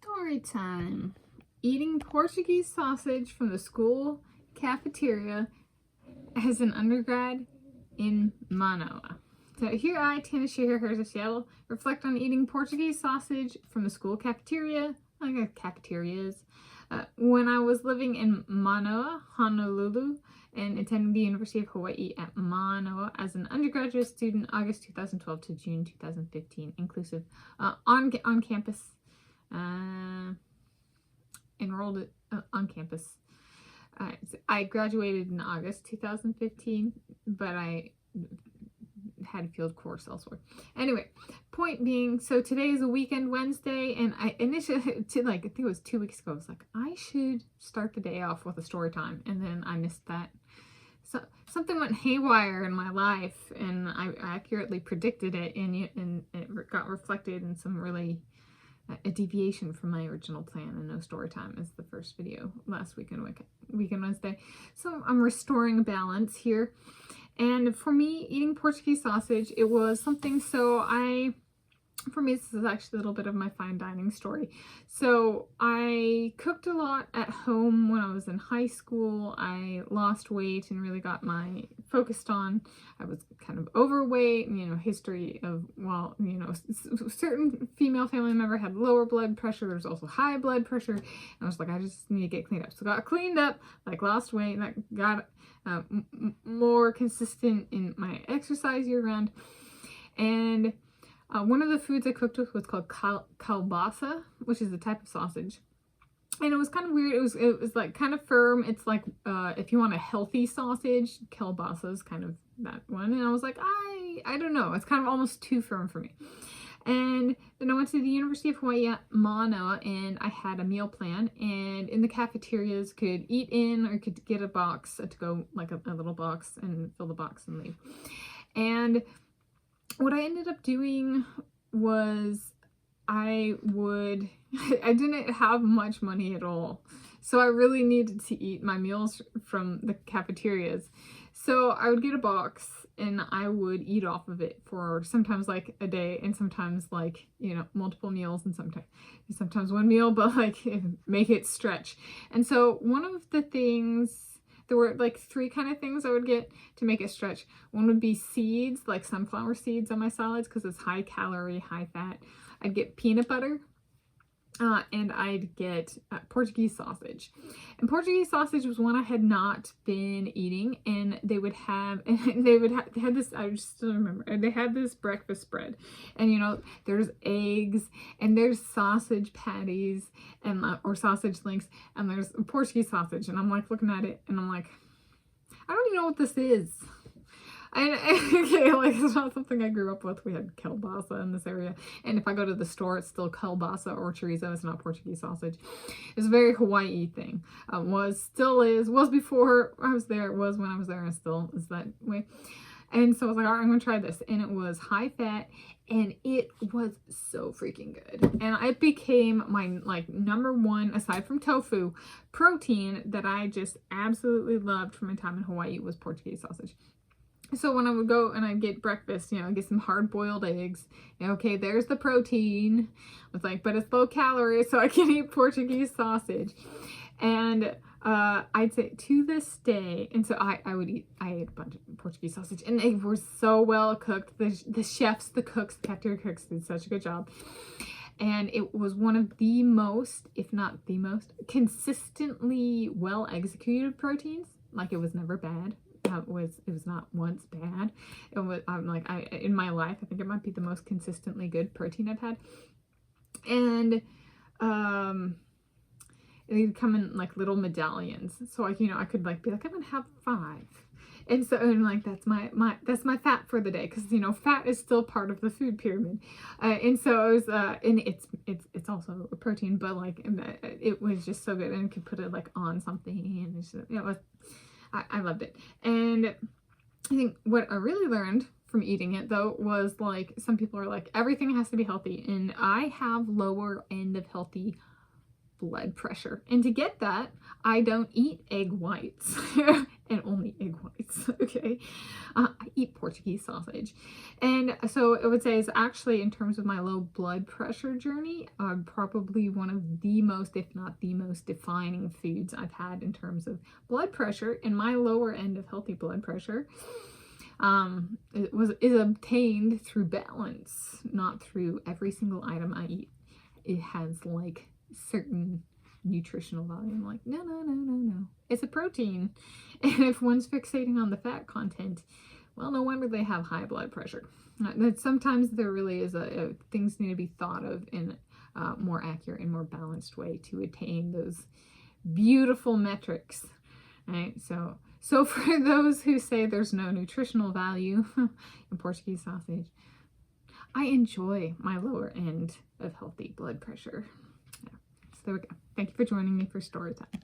Story time. Eating Portuguese sausage from the school cafeteria as an undergrad in Mānoa. So here I, Tanis Coralee of Seattle, reflect on eating Portuguese sausage from the school cafeteria, like cafeterias, when I was living in Mānoa, Honolulu, and attending the University of Hawai at Mānoa as an undergraduate student, August 2012 to June 2015, inclusive, on campus. Enrolled on campus. I graduated in August 2015, but I had a field course elsewhere. Anyway, point being, so today is a weekend Wednesday, and I initially, I think it was 2 weeks ago, I was like, I should start the day off with a story time, and then I missed that. So something went haywire in my life, and I accurately predicted it, and it got reflected in some really a deviation from my original plan, and no story time is the first video last weekend Wednesday. So I'm restoring balance here. And for me, eating Portuguese sausage, it was something, for me, this is actually a little bit of my fine dining story. So I cooked a lot at home when I was in high school. I lost weight and really got focused on, I was kind of overweight, and, history of, certain female family member had lower blood pressure. There's also high blood pressure. And I was like, I just need to get cleaned up. So got cleaned up, lost weight, and I got more consistent in my exercise year round. And one of the foods I cooked with was called kielbasa, which is a type of sausage. And it was kind of weird. It was like kind of firm. It's like, if you want a healthy sausage, kielbasa is kind of that one. And I was like, I don't know. It's kind of almost too firm for me. And then I went to the University of Hawai at Mānoa, and I had a meal plan, and in the cafeterias could eat in or could get a box to go, like a little box, and fill the box and leave. And what I ended up doing was I didn't have much money at all. So I really needed to eat my meals from the cafeterias. So I would get a box and I would eat off of it for sometimes like a day, and sometimes multiple meals, and sometimes one meal, but make it stretch. And so one of the things, there were three kind of things I would get to make it stretch. One would be seeds, like sunflower seeds on my salads, because it's high calorie, high fat. I'd get peanut butter, and I'd get Portuguese sausage. And Portuguese sausage was one I had not been eating, and they had this, I still remember, and they had this breakfast spread. And there's eggs, and there's sausage patties, and or sausage links, and there's Portuguese sausage. And I'm looking at it, and I'm like, I don't even know what this is. It's not something I grew up with. We had kielbasa in this area, and if I go to the store, it's still kielbasa or chorizo. It's not Portuguese sausage. It's a very Hawaii thing. Was before I was there. It was when I was there, and still is that way. And so I was like, all right, I'm gonna try this, and it was high fat, and it was so freaking good. And it became my number one, aside from tofu, protein that I just absolutely loved from my time in Hawaii was Portuguese sausage. So when I would go and I'd get breakfast, I'd get some hard-boiled eggs. Okay, there's the protein. It's but it's low calorie, so I can eat Portuguese sausage. And I'd say to this day, and so I ate a bunch of Portuguese sausage, and they were so well cooked. The chefs, the cooks, the cafeteria cooks did such a good job. And it was one of the most, if not the most, consistently well executed proteins. It was never bad. It was not once bad. It was in my life, I think it might be the most consistently good protein I've had. And they'd come in little medallions, so I could be I'm gonna have 5. And so that's my fat for the day, because fat is still part of the food pyramid. And so it was and it's also a protein, but it was just so good, and you could put it on something, and it was, I loved it. And I think what I really learned from eating it, though, was some people are everything has to be healthy, and I have lower end of healthy blood pressure. And to get that, I don't eat egg whites and only egg whites, okay? I eat Portuguese sausage. And so I would say it's actually, in terms of my low blood pressure journey, probably one of the most, if not the most defining foods I've had in terms of blood pressure. And my lower end of healthy blood pressure is obtained through balance, not through every single item I eat. It has like certain nutritional value. I'm like, no. It's a protein. And if one's fixating on the fat content, well, no wonder they have high blood pressure. Sometimes there really is things need to be thought of in a more accurate and more balanced way to attain those beautiful metrics, right? So for those who say there's no nutritional value in Portuguese sausage, I enjoy my lower end of healthy blood pressure. Yeah. So there we go. Thank you for joining me for story time.